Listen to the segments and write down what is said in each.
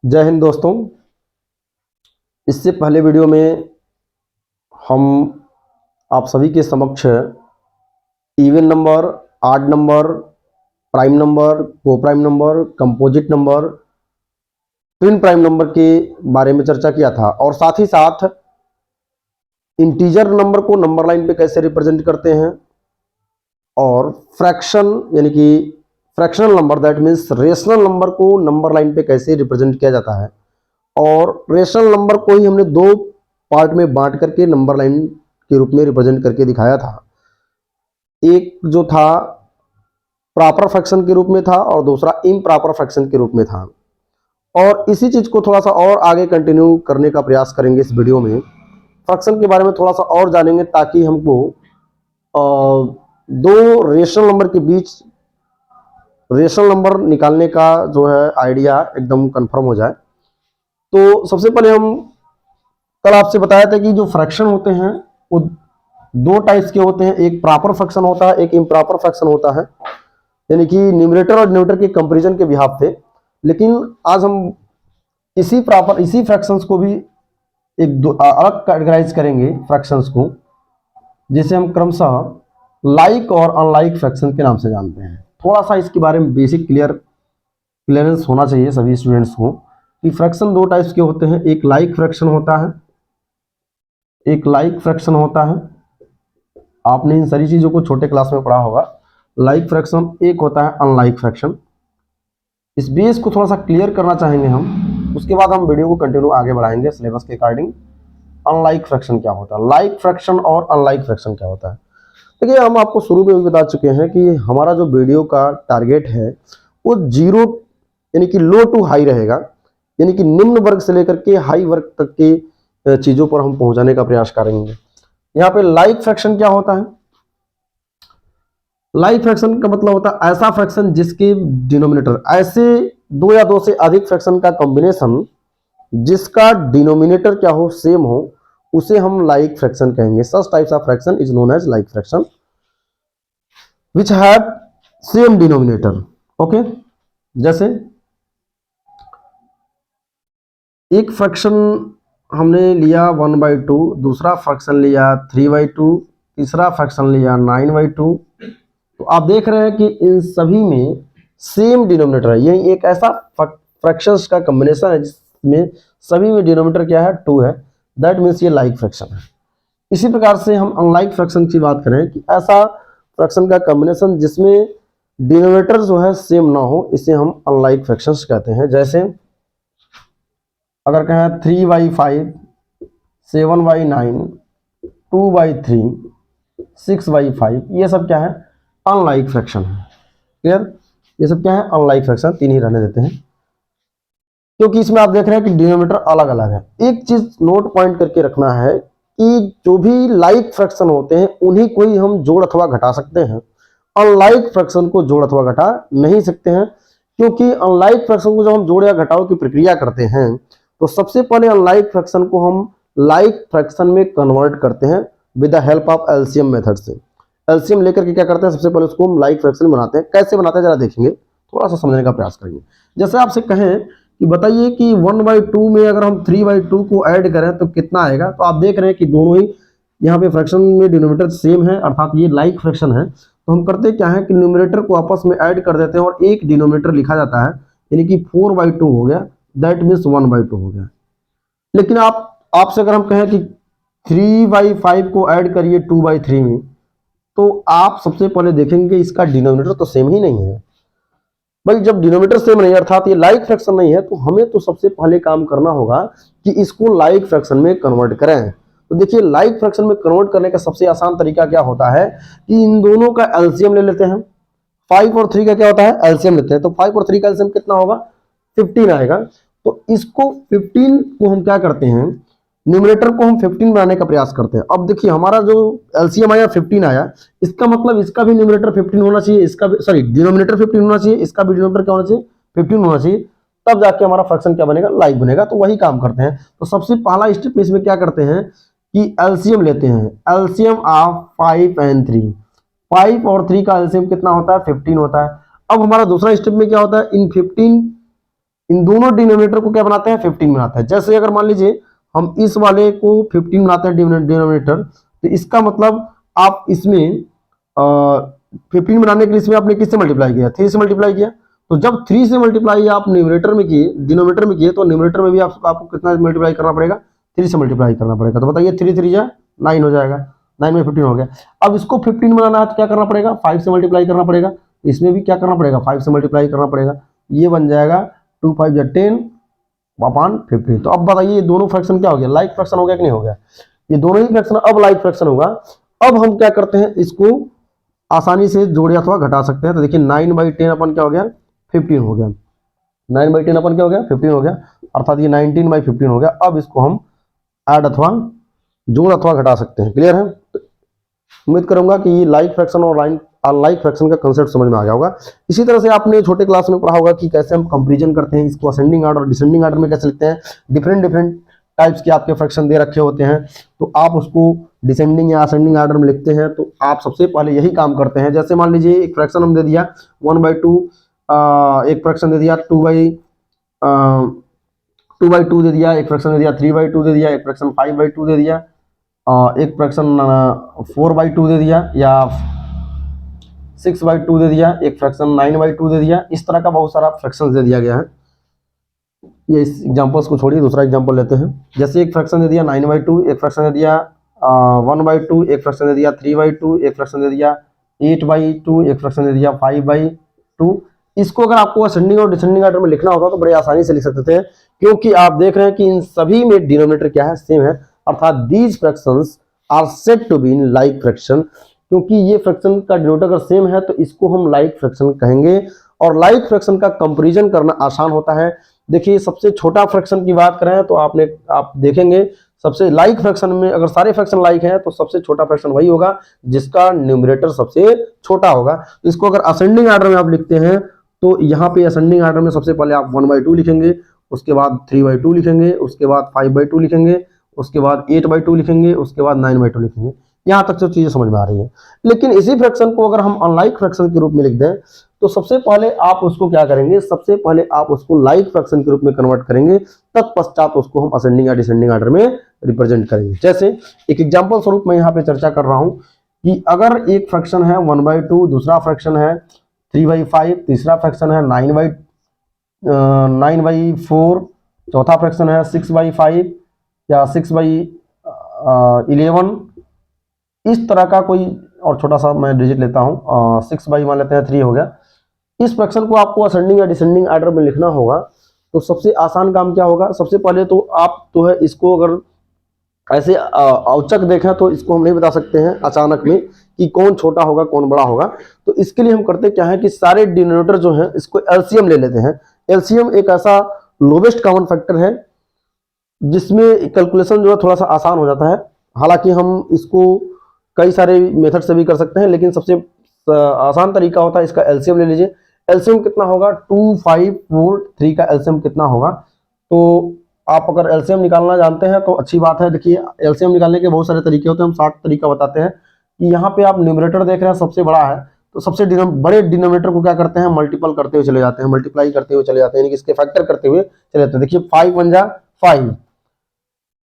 जय हिंद दोस्तों। इससे पहले वीडियो में हम आप सभी के समक्ष even number, odd number, prime number, coprime number, composite number, twin prime number के बारे में चर्चा किया था और साथ ही साथ इंटीजर नंबर को नंबर लाइन पे कैसे रिप्रेजेंट करते हैं और फ्रैक्शन यानी कि fractional number that means rational number को नंबर लाइन पे कैसे रिप्रेजेंट किया जाता है। और रेशनल नंबर को ही हमने दो पार्ट में बांट करके नंबर लाइन के रूप में रिप्रेजेंट करके दिखाया था। एक जो था प्रॉपर फ्रैक्शन के रूप में था और दूसरा इम्प्रॉपर फ्रैक्शन के रूप में था। और इसी चीज को थोड़ा सा और आगे कंटिन्यू करने का प्रयास करेंगे इस वीडियो में। फ्रैक्शन के बारे में थोड़ा सा और जानेंगे ताकि हमको दो रेशनल नंबर के बीच रेशनल नंबर निकालने का जो है आइडिया एकदम कंफर्म हो जाए। तो सबसे पहले हम कल आपसे बताया था कि जो फ्रैक्शन होते हैं वो दो टाइप्स के होते हैं, एक प्रॉपर फ्रैक्शन होता है, एक इम्प्रॉपर फ्रैक्शन होता है, यानी कि न्यूमरेटर और डिनोमिनेटर के कंपैरिजन के बिहाफ पे। लेकिन आज हम इसी फ्रैक्शंस को भी अलग कैटेगराइज करेंगे फ्रैक्शंस को, जिसे हम क्रमशः लाइक और अनलाइक फ्रैक्शन के नाम से जानते हैं। थोड़ा सा इसके बारे में बेसिक क्लियरेंस होना चाहिए सभी स्टूडेंट्स को कि फ्रैक्शन दो टाइप्स के होते हैं, एक लाइक फ्रैक्शन होता है, एक लाइक फ्रैक्शन होता है। आपने इन सारी चीजों को छोटे क्लास में पढ़ा होगा। लाइक फ्रैक्शन एक होता है अनलाइक फ्रैक्शन। इस बेस को थोड़ा सा क्लियर करना चाहेंगे हम, उसके बाद हम वीडियो को कंटिन्यू आगे बढ़ाएंगे सिलेबस के अकॉर्डिंग। अनलाइक फ्रैक्शन क्या होता है, लाइक फ्रैक्शन और अनलाइक फ्रैक्शन क्या होता है। देखिए, हम आपको शुरू में भी बता चुके हैं कि हमारा जो वीडियो का टारगेट है वो जीरो यानी कि लो टू हाई रहेगा, यानी कि निम्न वर्ग से लेकर के हाई वर्ग तक के चीजों पर हम पहुंचाने का प्रयास करेंगे। यहाँ पे लाइक फ्रैक्शन क्या होता है? लाइक फ्रैक्शन का मतलब होता है ऐसा फ्रैक्शन जिसके डिनोमिनेटर, ऐसे दो या दो से अधिक फ्रैक्शन का कॉम्बिनेशन जिसका डिनोमिनेटर क्या हो, सेम हो, उसे हम लाइक फ्रैक्शन कहेंगे। Such types of fraction is known as like fraction which have same denominator. Okay, जैसे एक फ्रैक्शन हमने लिया 1/2, दूसरा फ्रैक्शन लिया 3/2, तीसरा फ्रैक्शन लिया 9/2। तो आप देख रहे हैं कि इन सभी में सेम डिनोमिनेटर है। यही एक ऐसा फ्रैक्शंस का कॉम्बिनेशन है जिसमें सभी में डिनोमिनेटर क्या है, 2 है। दैट मीन्स ये लाइक फ्रैक्शन है। इसी प्रकार से हम अनलाइक फ्रैक्शन की बात करें कि ऐसा फ्रैक्शन का कॉम्बिनेशन जिसमें डिनोमिनेटर जो है सेम ना हो, इसे हम अनलाइक फ्रैक्शंस कहते हैं। जैसे अगर कहें 3/5, 7/9, 2/3, 6/5, ये सब क्या है, अनलाइक फ्रैक्शन है। क्लियर? ये सब क्या है, अनलाइक फ्रैक्शन। तीन ही रहने देते हैं क्योंकि इसमें आप देख रहे हैं कि डिनोमिनेटर अलग अलग है। एक चीज नोट पॉइंट करके रखना है कि जो भी लाइक फ्रैक्शन होते हैं उन्हीं को ही हम जोड़ अथवा घटा सकते हैं। अनलाइक फ्रैक्शन को जोड़ अथवा घटा नहीं सकते हैं, क्योंकि अनलाइक फ्रैक्शन को जब हम जोड़ या घटाव की प्रक्रिया करते हैं तो सबसे पहले अनलाइक फ्रैक्शन को हम लाइक फ्रैक्शन में कन्वर्ट करते हैं with the help of LCM method से। एलसीएम लेकर के क्या करते हैं, सबसे पहले उसको हम लाइक फ्रैक्शन बनाते हैं। कैसे बनाते हैं जरा देखेंगे, थोड़ा सा समझने का प्रयास करेंगे। जैसे आपसे कहें कि बताइए कि 1/2 में अगर हम 3/2 को ऐड करें तो कितना आएगा, तो आप देख रहे हैं कि दोनों ही यहाँ पे फ्रैक्शन में डिनोमिनेटर सेम है, अर्थात ये लाइक फ्रैक्शन है। तो हम करते क्या है कि न्यूमरेटर को आपस में ऐड कर देते हैं और एक डिनोमिनेटर लिखा जाता है, यानी कि 4/2 हो गया। दैट मीन्स 1/2 हो गया। लेकिन आपसे अगर हम कहें कि 3/5 को ऐड करिए 2/3 में, तो आप सबसे पहले देखेंगे इसका डिनोमिनेटर तो सेम ही नहीं है। भाई, जब डिनोमिनेटर सेम नहीं है अर्थात ये लाइक फ्रैक्शन नहीं है, तो हमें तो सबसे पहले काम करना होगा कि इसको लाइक फ्रैक्शन में कन्वर्ट करें। तो देखिए, लाइक फ्रैक्शन में कन्वर्ट करने का सबसे आसान तरीका क्या होता है कि इन दोनों का एलसीएम ले लेते हैं। 5 और 3 का क्या होता है, एलसीएम लेते हैं। तो 5 और 3 का एलसीएम कितना होगा, 15 आएगा। तो इसको 15 को हम क्या करते हैं, न्यूमरेटर को हम 15 बनाने का प्रयास करते हैं। अब देखिए, हमारा जो एलसीएम आया 15 आया, इसका मतलब इसका भी न्यूमरेटर 15 होना चाहिए, इसका भी सॉरी डिनोमिनेटर 15 होना चाहिए, इसका भी डिनोमिनेटर क्या होना चाहिए, 15 होना चाहिए। तब जाके हमारा फ्रैक्शन क्या बनेगा, लाइक बनेगा। तो वही काम करते हैं। तो सबसे पहला स्टेप में इसमें क्या करते हैं कि एलसीएम लेते हैं। एलसीएम ऑफ 5 एंड 3, 5 और 3 का एलसीएम कितना होता है, 15 होता है। अब हमारा दूसरा स्टेप में क्या होता है, इन 15 इन दोनों डिनोमिनेटर को क्या बनाते हैं, 15 बनाते हैं। जैसे अगर मान लीजिए हम इस वाले को 15 बनाते हैं डिनोमिनेटर, तो इसका मतलब आप इसमें 15 बनाने के लिए इसमें आपने किससे मल्टीप्लाई किया, 3 से मल्टीप्लाई किया। तो जब 3 से मल्टीप्लाई आप न्यूमरेटर में किए, डिनोमिनेटर में किए, तो न्यूमरेटर में भी आपको कितना मल्टीप्लाई करना पड़ेगा, 3 से मल्टीप्लाई करना पड़ेगा। तो बताइए 3 3 जा 9 हो जाएगा, 9 में 15 हो गया। अब इसको 15 बनाना है तो क्या करना पड़ेगा, 5 से मल्टीप्लाई करना पड़ेगा। इसमें भी क्या करना पड़ेगा, 5 से मल्टीप्लाई करना पड़ेगा। ये बन जाएगा 2 5 या 10 अपॉन 15। तो अब बताइए ये दोनों फ्रैक्शन क्या हो गया, लाइक फ्रैक्शन हो गया कि नहीं हो गया, ये दोनों ही फ्रैक्शन अब लाइक फ्रैक्शन होगा। अब हम क्या करते हैं, इसको आसानी से जोड़े अथवा घटा सकते हैं। तो देखिए 9/10 अपन क्या हो गया, 15 हो गया। 9/10 अपन क्या हो गया, 15 हो गया, अर्थात ये 19/15 हो गया। अब इसको हम ऐड अथवा जोड़ अथवा घटा सकते हैं। क्लियर है। तो उम्मीद करूंगा कि ये लाइक फ्रैक्शन और अनलाइक फ्रैक्शन का कंसेप्ट समझ में आ गया होगा। इसी तरह से आपने छोटे क्लास में पढ़ा होगा कि कैसे हम कंपैरिजन करते हैं, इसको असेंडिंग ऑर्डर और डिसेंडिंग ऑर्डर में कैसे लिखते हैं। डिफरेंट टाइप्स के आपके फ्रैक्शन दे रखे होते हैं, तो आप उसको डिसेंडिंग या असेंडिंग ऑर्डर में लिखते हैं। तो आप सबसे पहले यही काम करते हैं। जैसे मान लीजिए एक फ्रैक्शन हम दे दिया 1/2, एक फ्रैक्शन दे दिया 2/2 दे दिया, एक फ्रैक्शन दे दिया 3/2 दे दिया, एक फ्रैक्शन 5/2 दे दिया, एक फ्रैक्शन 4/2 दे दिया, या 6/2 दे दिया, एक फ्रैक्शन 9/2 दे दिया। इस तरह का बहुत सारा फ्रैक्शन दे दिया गया है। ये इस एग्जांपल्स को छोड़िए, दूसरा एग्जांपल लेते हैं। जैसे एक फ्रैक्शन दे दिया 9/2, एक फ्रैक्शन दे दिया 1/2, एक फ्रैक्शन दे दिया 3/2, एक फ्रैक्शन दे दिया 8/2, एक फ्रैक्शन दे दिया 5/2। इसको अगर आपको असेंडिंग और डिसेंडिंग ऑर्डर में लिखना होगा तो बड़े आसानी से लिख सकते थे, क्योंकि आप देख रहे हैं कि इन सभी में डिनोमिनेटर क्या है, सेम है। अर्थात these fractions are said to be in like fraction. क्योंकि ये फ्रैक्शन का डिनोमिनेटर अगर सेम है तो इसको हम लाइक फ्रैक्शन कहेंगे। और लाइक फ्रैक्शन का कंपैरिजन करना आसान होता है। देखिए सबसे छोटा फ्रैक्शन की बात करें तो आप देखेंगे सबसे लाइक फ्रैक्शन में अगर सारे फ्रैक्शन लाइक हैं तो सबसे छोटा फ्रैक्शन वही होगा जिसका न्यूमरेटर सबसे छोटा होगा। इसको अगर असेंडिंग ऑर्डर में आप लिखते हैं तो यहाँ पे असेंडिंग ऑर्डर में सबसे पहले आप 1/2 लिखेंगे, उसके बाद 3/2 लिखेंगे, उसके बाद 5/2 लिखेंगे, उसके बाद 8/2 लिखेंगे, उसके बाद 9/2 लिखेंगे। यहाँ तक सब चीजें समझ में आ रही है। लेकिन इसी फ्रैक्शन को अगर हम अनलाइक फ्रैक्शन के रूप में लिख दें तो सबसे पहले आप उसको क्या करेंगे, सबसे पहले आप उसको लाइक फ्रैक्शन के रूप में कन्वर्ट करेंगे, तत्पश्चात उसको हम असेंडिंग या डिसेंडिंग ऑर्डर में रिप्रेजेंट करेंगे। जैसे एक एग्जांपल स्वरूप मैं यहाँ पे चर्चा कर रहा हूं कि अगर एक फ्रैक्शन है 1/2, दूसरा फ्रैक्शन है 3/5, तीसरा फ्रैक्शन है 9/4, चौथा फ्रैक्शन है 6/5 या 6/11, इस तरह का कोई और छोटा सा मैं डिजिट लेता हूं 6 मान लेते हैं 3 हो गया। इस फ्रैक्शन को आपको असेंडिंग या डिसेंडिंग ऑर्डर में लिखना होगा। तो सबसे आसान काम क्या होगा, सबसे पहले तो आप तो है इसको अगर ऐसे औचक देखें तो इसको हम नहीं बता सकते हैं अचानक में कि कौन छोटा होगा कौन बड़ा होगा। तो इसके लिए हम करते क्या है कि सारे डिनोमिनेटर जो है इसको एलसीएम ले लेते हैं। एलसीएम एक ऐसा लोवेस्ट कॉमन फैक्टर है जिसमें कैलकुलेशन जो है थोड़ा सा आसान हो जाता है। हालांकि हम इसको कई सारे मेथड से भी कर सकते हैं, लेकिन सबसे आसान तरीका होता है इसका एलसीएम ले लीजिए। एलसीएम कितना होगा, 2 5 4 3 का एलसीएम कितना होगा। तो आप अगर एलसीएम निकालना जानते हैं तो अच्छी बात है। देखिए एलसीएम निकालने के बहुत सारे तरीके होते हैं, हम 60 तरीका बताते हैं। कि यहाँ पे आप न्यूमरेटर देख रहे हैं सबसे बड़ा है, तो सबसे बड़े डिनोमिनेटर को क्या करते हैं, मल्टीपल करते हुए चले जाते हैं, मल्टीप्लाई करते हुए चले जाते हैं, यानी कि इसके फैक्टर करते हुए चले जाते हैं। देखिए 5 1 जा 5,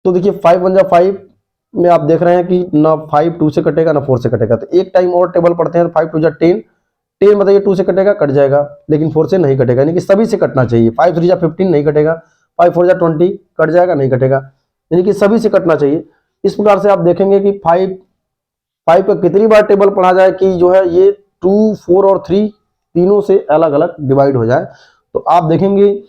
तो देखिए 5 1 जा 5 में आप देख रहे हैं कि ना 5 2 से कटेगा ना 4 से कटेगा। तो एक टाइम और टेबल पढ़ते हैं तो 5 2 जा 10, 10 बताइए 2 से कटेगा, कट जाएगा, लेकिन 4 से नहीं कटेगा, यानी कि सभी से कटना चाहिए। 5 3 जा 15 नहीं कटेगा, 5 4 जा 20 कट जाएगा, नहीं कटेगा, यानी कि सभी से कटना चाहिए। इस प्रकार से आप देखेंगे कि 5 का कितनी बार टेबल पढ़ा जाए कि जो है ये 2 4 और 3 तीनों से अलग अलग डिवाइड हो जाए। तो आप देखेंगे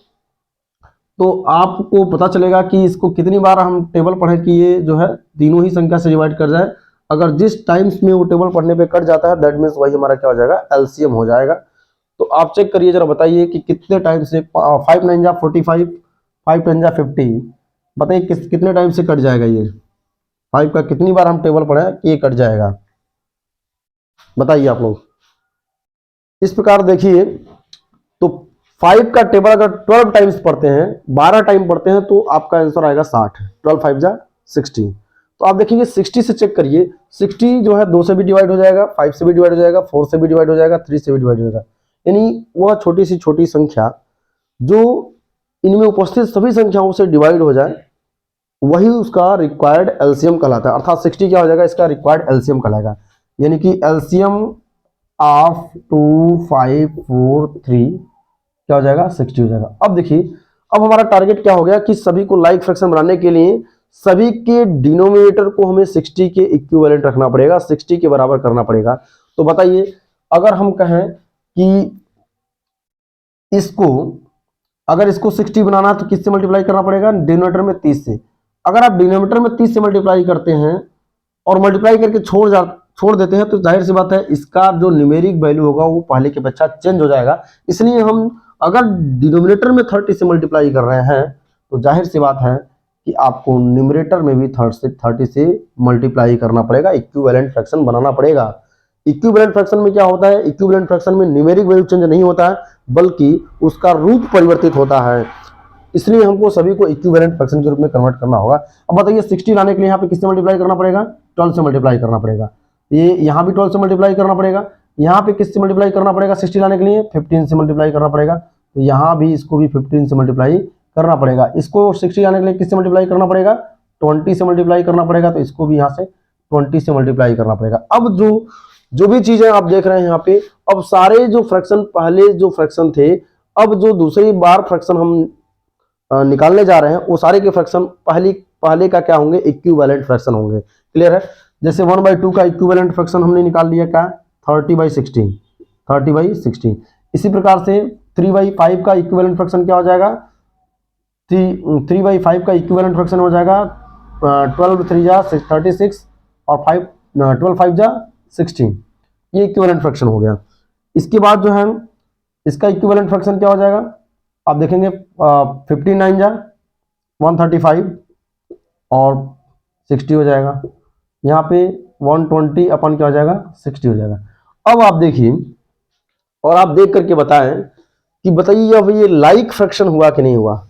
तो आपको पता चलेगा कि इसको कितनी बार हम टेबल पढ़े कि ये जो है तीनों ही संख्या से डिवाइड कर जाए। अगर जिस टाइम्स में वो टेबल पढ़ने पे कट जाता है दैट मीन्स वही हमारा क्या हो जाएगा, एलसीएम हो जाएगा। तो आप चेक करिए जरा, बताइए कि कितने टाइम से 5 9 जा 45, 5 10 जा 50, बताइए कितने टाइम से कट जाएगा ये 5 का कितनी बार हम टेबल पढ़े कि ये कट जाएगा, बताइए आप लोग। इस प्रकार देखिए तो 5 का टेबल अगर 12 टाइम्स पढ़ते हैं, 12 टाइम पढ़ते हैं तो आपका आंसर आएगा 60, 12 5 जा 60। तो आप देखेंगे 60 से चेक करिए, 60 जो है 2 से भी डिवाइड हो जाएगा, 5 से भी डिवाइड हो जाएगा, 4 से भी डिवाइड हो जाएगा, 3 से भी डिवाइड हो जाएगा। यानी वह छोटी सी छोटी संख्या जो इनमें उपस्थित सभी संख्याओं से डिवाइड हो जाए, वही उसका रिक्वायर्ड एलसीएम कहलाता है। अर्थात 60 क्या हो जाएगा, इसका रिक्वायर्ड एलसीएम कहलाएगा। यानी कि एलसीएम ऑफ 2, 5, 4, 3 क्या हो जाएगा, 60 हो जाएगा। अब देखिए, अब हमारा टारगेट क्या हो गया कि सभी को लाइक फ्रैक्शन बनाने के लिए सभी के डिनोमिनेटर को हमें 60 के इक्विवेलेंट रखना पड़ेगा, 60 के बराबर करना पड़ेगा। तो बताइए, अगर हम कहें कि अगर इसको 60 बनाना तो किससे मल्टीप्लाई करना पड़ेगा, डिनोमिनेटर में 30 से। अगर आप डिनोमिनेटर में 30 से मल्टीप्लाई करते हैं और मल्टीप्लाई करके छोड़ देते हैं, तो जाहिर सी बात है इसका जो न्यूमेरिक वैल्यू होगा वो पहले के अपेक्षा चेंज हो जाएगा। इसलिए हम अगर डिनोमिनेटर में 30 से मल्टीप्लाई कर रहे हैं तो जाहिर सी बात है कि आपको न्यूमरेटर में भी 30 से मल्टीप्लाई करना पड़ेगा, इक्विवेलेंट फ्रैक्शन बनाना पड़ेगा। इक्विवेलेंट फ्रैक्शन में क्या होता है, इक्विवेलेंट फ्रैक्शन में न्यूमेरिक वैल्यू चेंज नहीं होता है बल्कि उसका रूप परिवर्तित होता है। इसलिए हमको सभी को इक्विवेलेंट फ्रैक्शन के रूप में कन्वर्ट करना होगा। अब बताइए, 60 लाने के लिए यहाँ पे किससे मल्टीप्लाई करना पड़ेगा, 12 से मल्टीप्लाई करना पड़ेगा। ये यहाँ भी 12 से मल्टीप्लाई करना पड़ेगा। यहाँ पे किससे मल्टीप्लाई करना पड़ेगा 60 लाने के लिए, 15 से मल्टीप्लाई करना पड़ेगा। तो यहाँ भी इसको भी 15 से मल्टीप्लाई करना पड़ेगा। इसको 60 लाने के लिए किससे मल्टीप्लाई करना पड़ेगा, 20 से मल्टीप्लाई करना पड़ेगा। तो इसको भी यहाँ से 20 से मल्टीप्लाई करना पड़ेगा। अब जो भी चीजें आप देख रहे हैं यहाँ पे, अब सारे जो फ्रैक्शन पहले जो फ्रैक्शन थे, अब जो दूसरी बार फ्रैक्शन हम निकालने जा रहे हैं वो सारे के फ्रैक्शन पहले का क्या होंगे, इक्विवेलेंट फ्रैक्शन होंगे। क्लियर है। जैसे 1/2 का इक्विवेलेंट फ्रैक्शन हमने निकाल लिया, क्या 30/16। इसी प्रकार से 3/5 का इक्विवेलेंट फ्रैक्शन क्या हो जाएगा, 3/5 का इक्विवेलेंट फ्रैक्शन हो जाएगा 12 3 जा 36 और 12 5 जा 16। ये इक्विवेलेंट फ्रैक्शन हो गया। इसके बाद जो है इसका इक्विवेलेंट फ्रैक्शन क्या हो जाएगा, आप देखेंगे 59 जा 135 और 60 हो जाएगा। यहाँ पे 120 अपन क्या हो जाएगा, 60 हो जाएगा। अब आप देखिए और आप देख करके बताएं कि बताइए अब ये लाइक फ्रैक्शन हुआ कि नहीं हुआ।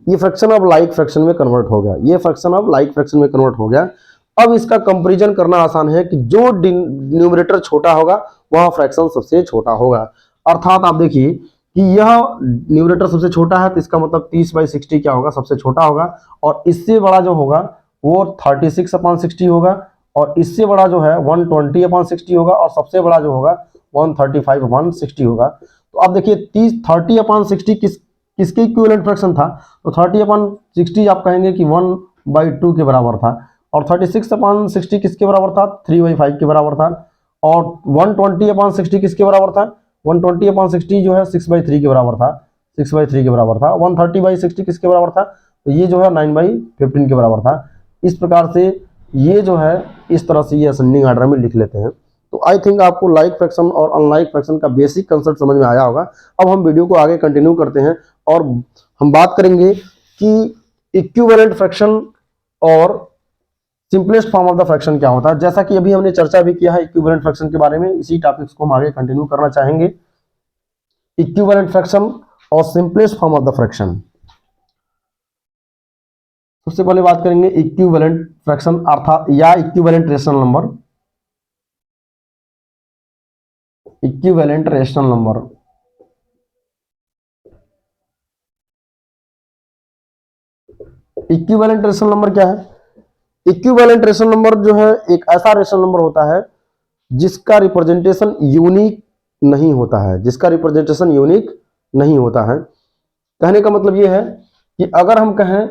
ये फ्रैक्शन अब लाइक फ्रैक्शन में कन्वर्ट हो गया, ये फ्रैक्शन अब लाइक फ्रैक्शन में कन्वर्ट हो गया। अब इसका कंपैरिजन करना आसान है कि जो न्यूमरेटर छोटा होगा वह फ्रैक्शन सबसे छोटा होगा। अर्थात आप देखिए कि यह न्यूमरेटर सबसे छोटा है तो इसका मतलब 30/60 क्या होगा, सबसे छोटा होगा। और इससे बड़ा जो होगा वो 36/60 होगा और इससे बड़ा जो है 120/60 होगा और सबसे बड़ा जो होगा 135/60 होगा। तो आप देखिए 30/60 किसके इक्विवेलेंट फ्रैक्शन था, तो 30/60 आप कहेंगे कि 1/2 के बराबर था। और 36/60 किसके बराबर था, 3/5 के बराबर था। और 120/60 किसके बराबर था, 120/60 जो है 6/3 के बराबर था, 6/3 के बराबर था। 130/60 किसके बराबर था, तो ये जो है 9/15 के बराबर था। इस प्रकार से ये जो है इस तरह से ये असेंडिंग ऑर्डर में लिख लेते हैं। तो आई थिंक आपको लाइक फ्रैक्शन और अनलाइक फ्रैक्शन का बेसिक कंसेप्ट समझ में आया होगा। अब हम वीडियो को आगे कंटिन्यू करते हैं और हम बात करेंगे कि इक्विवेलेंट फ्रैक्शन और simplest form of the fraction क्या होता है। जैसा कि अभी हमने चर्चा भी किया है इक्विवेलेंट फ्रैक्शन के बारे में, इसी टॉपिक्स को हम आगे कंटिन्यू करना चाहेंगे। इक्विवेलेंट फ्रैक्शन और simplest form of the fraction. सबसे पहले बात करेंगे इक्विवेलेंट फ्रैक्शन अर्थात या equivalent rational number. Equivalent rational number equivalent rational number क्या है, इक्विवेलेंट रेशनल नंबर जो है एक ऐसा रेशनल नंबर होता है जिसका रिप्रेजेंटेशन यूनिक नहीं होता है, जिसका रिप्रेजेंटेशन यूनिक नहीं होता है। कहने का मतलब यह है कि अगर हम कहें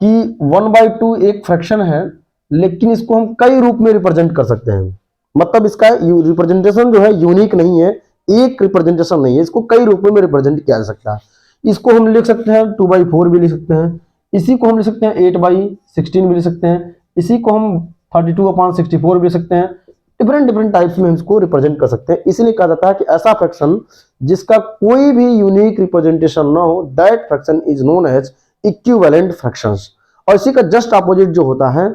कि 1/2 एक फ्रैक्शन है लेकिन इसको हम कई रूप में रिप्रेजेंट कर सकते हैं, मतलब इसका रिप्रेजेंटेशन जो है यूनिक नहीं है, एक रिप्रेजेंटेशन नहीं है, इसको कई रूपों में रिप्रेजेंट किया जा सकता है। इसको हम लिख सकते हैं 2/4 भी लिख सकते हैं, इसी को हम लिख सकते हैं 8/16 भी लिख सकते हैं, इसी को हम 32/64 भी लिख सकते हैं। डिफरेंट टाइप्स में इसको रिप्रेजेंट कर सकते हैं। इसलिए कहा जाता है कि ऐसा फ्रैक्शन जिसका कोई भी यूनिक रिप्रेजेंटेशन ना हो, that fraction is known as equivalent fractions. और इसी का जस्ट अपोजिट जो होता है,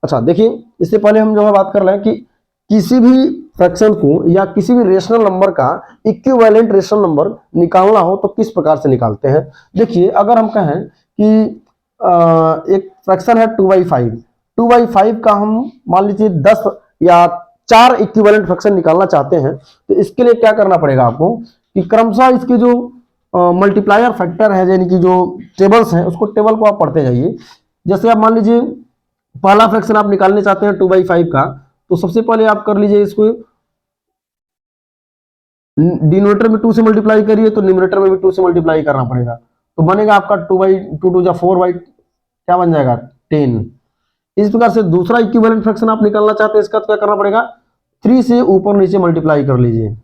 अच्छा देखिए इससे पहले हम जो है बात कर रहे हैं कि किसी भी फ्रैक्शन को या किसी भी रेशनल नंबर का इक्विवेलेंट रेशनल नंबर निकालना हो तो किस प्रकार से निकालते हैं। देखिए अगर हम कहें कि एक फ्रैक्शन है 2/5, 2/5 का हम मान लीजिए 10 या 4 इक्विवेलेंट फ्रैक्शन निकालना चाहते हैं तो इसके लिए क्या करना पड़ेगा आपको कि क्रमशः इसके जो मल्टीप्लायर फैक्टर है, यानी कि जो टेबल्स हैं उसको टेबल को आप पढ़ते जाइए। जैसे आप मान लीजिए पहला फ्रैक्शन आप निकालने चाहते हैं 2/5 का, तो सबसे पहले आप कर लीजिए इसको डिनोमिनेटर में 2 से मल्टीप्लाई करिए, तो न्यूमरेटर में भी 2 से मल्टीप्लाई करना पड़ेगा, तो बनेगा आपका 2/2 जा 4 क्या बन जाएगा 10। इस प्रकार से दूसरा इक्विवेलेंट फ्रैक्शन आप निकालना चाहते हैं, इसका तो क्या करना पड़ेगा 3 से ऊपर नीचे मल्टीप्लाई कर लीजिए।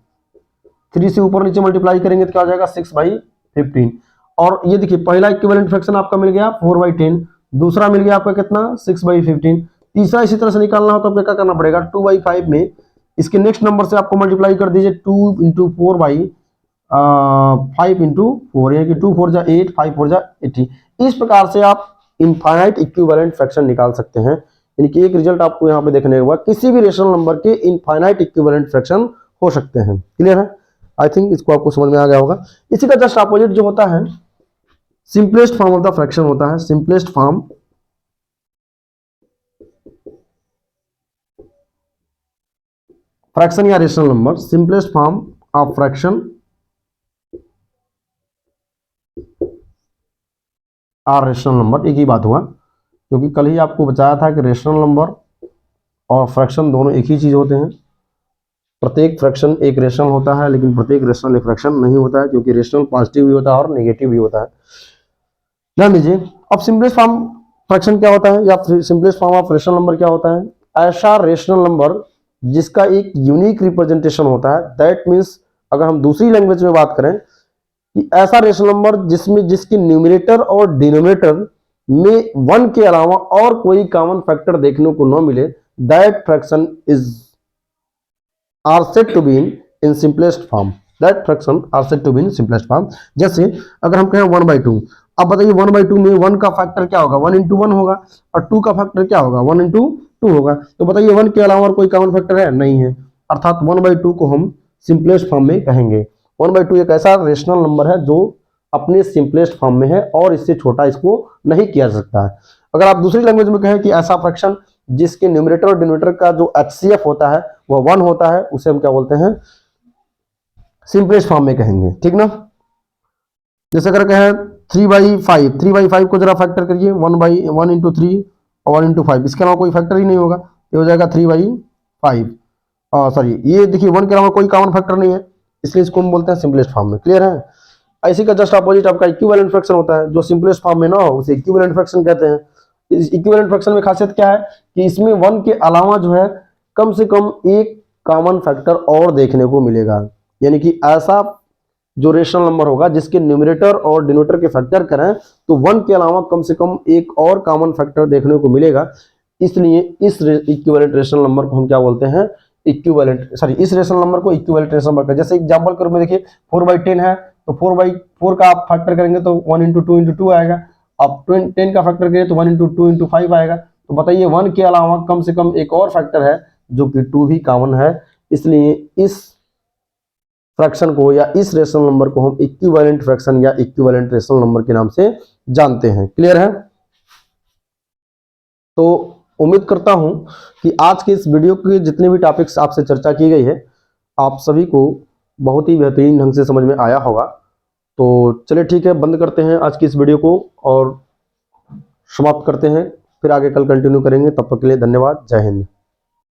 3 से ऊपर नीचे मल्टीप्लाई करेंगे तो क्या हो जाएगा 6/15। और ये देखिए पहला इक्विवेलेंट फ्रैक्शन आपका मिल गया 4/10, दूसरा मिल गया आपका कितना 6/15। तीसरा इसी तरह से निकालना हो तो आपको क्या करना पड़ेगा 2/5 में इसके नेक्स्ट नंबर से आपको मल्टीप्लाई कर दीजिए 2 × 4/5 × 4, यानी कि 2 4 जा 8, 5 4 जा 80। इस प्रकार से आप इनफाइनाइट इक्विवेलेंट फ्रैक्शन निकाल सकते हैं। यानी कि एक रिजल्ट आपको यहाँ पे देखने के बाद किसी भी रेशनल नंबर के इनफाइनाइट इक्विवेलेंट फ्रैक्शन हो सकते हैं। क्लियर है? आई थिंक इसको आपको समझ में आ गया होगा। इसी का जस्ट अपोजिट जो होता है simplest form of the fraction होता है। सिंपलेस्ट फॉर्म फ्रैक्शन या rational number, simplest form of fraction और रेशनल नंबर एक ही बात हुआ, क्योंकि कल ही आपको बताया था कि रेशनल नंबर और फ्रैक्शन दोनों एक ही चीज होते हैं। प्रत्येक फ्रैक्शन एक रेशनल होता है, लेकिन प्रत्येक रेशनल एक फ्रैक्शन नहीं होता है, क्योंकि रेशनल पॉजिटिव भी होता है और नेगेटिव भी होता है। ध्यान दीजिए। अब सिंपलेस्ट फॉर्म फ्रैक्शन क्या होता है या simplest form of rational number क्या होता है? ऐसा रेशनल नंबर जिसका एक यूनिक रिप्रेजेंटेशन होता है। दैट मीन्स अगर हम दूसरी लैंग्वेज में बात करें कि ऐसा रेशनल नंबर जिसमें जिसकी न्यूमरेटर और डिनोमिनेटर में 1 के अलावा और कोई कॉमन फैक्टर देखने को न मिले, that fraction is are said to be in simplest form. That fraction are said to be in simplest form. जैसे अगर हम कहें 1/2, अब बताइए 1/2 में 1 का फैक्टर क्या होगा 1 × 1 होगा, और 2 का फैक्टर क्या होगा 1 × 2 होगा। तो बताइए 1 के अलावा और कोई कॉमन फैक्टर है? नहीं है, अर्थात 1/2 को हम सिंपलेस्ट फॉर्म में कहेंगे। 1/2 एक ऐसा रेशनल नंबर है जो अपने सिंपलेस्ट फॉर्म में है और इससे छोटा इसको नहीं किया जा सकता है। अगर आप दूसरी लैंग्वेज में कहें कि ऐसा फ्रैक्शन जिसके न्यूमरेटर और डिनोमिनेटर का जो HCF होता है वह 1 होता है, उसे हम क्या बोलते हैं सिंपलेस्ट फॉर्म में कहेंगे। ठीक ना? जैसे अगर कहें 3/5 को जरा फैक्टर करिए 1 × 3 और 1 × 5, इसके अलावा कोई फैक्टर ही नहीं होगा, ये हो जाएगा 3/5। सॉरी, ये देखिए 1 के अलावा कोई कॉमन फैक्टर नहीं है, इसलिए इसको हम बोलते हैं सिंपलेस्ट फॉर्म में। क्लियर है? इसी का जस्ट अपोजिट आपका इक्विवेलेंट फ्रैक्शन होता है। जो सिंपलेस्ट फॉर्म में ना हो उसे इक्विवेलेंट फ्रैक्शन कहते हैं। इस इक्विवेलेंट फ्रैक्शन में खासियत क्या है कि इसमें 1 के अलावा जो है कम से कम एक कॉमन फैक्टर और देखने को मिलेगा। यानी कि ऐसा जो रेशनल नंबर होगा जिसके न्यूमरेटर और डिनोमिनेटर के फैक्टर करें तो 1 के अलावा कम से कम एक और कॉमन फैक्टर देखने को मिलेगा। इसलिए इस इक्विवेलेंट रेशनल नंबर को हम क्या बोलते हैं इस रेशनल नंबर को इक्विवेलेंट रेशनल नंबर का। जैसे एग्जांपल के रूप में देखिए 4/10 है, तो 4/4 का आप फैक्टर करेंगे तो 1 × 2 × 2 आएगा। अब 10 का फैक्टर करें तो 1 × 2 × 5 आएगा। तो बताइए 1 के अलावा कम से कम एक और फैक्टर है जो कि 2 भी कॉमन है। इसलिए इस फ्रैक्शन को या इस रेशनल नंबर को हम इक्विवेलेंट फ्रैक्शन या इक्विवेलेंट रेशनल नंबर के नाम से जानते हैं। क्लियर है? तो उम्मीद करता हूं कि आज के इस वीडियो के जितने भी टॉपिक्स आपसे चर्चा की गई है आप सभी को बहुत ही बेहतरीन ढंग से समझ में आया होगा। तो चलिए ठीक है, बंद करते हैं आज की इस वीडियो को और समाप्त करते हैं, फिर आगे कल कंटिन्यू करेंगे। तब तक के लिए धन्यवाद। जय हिंद।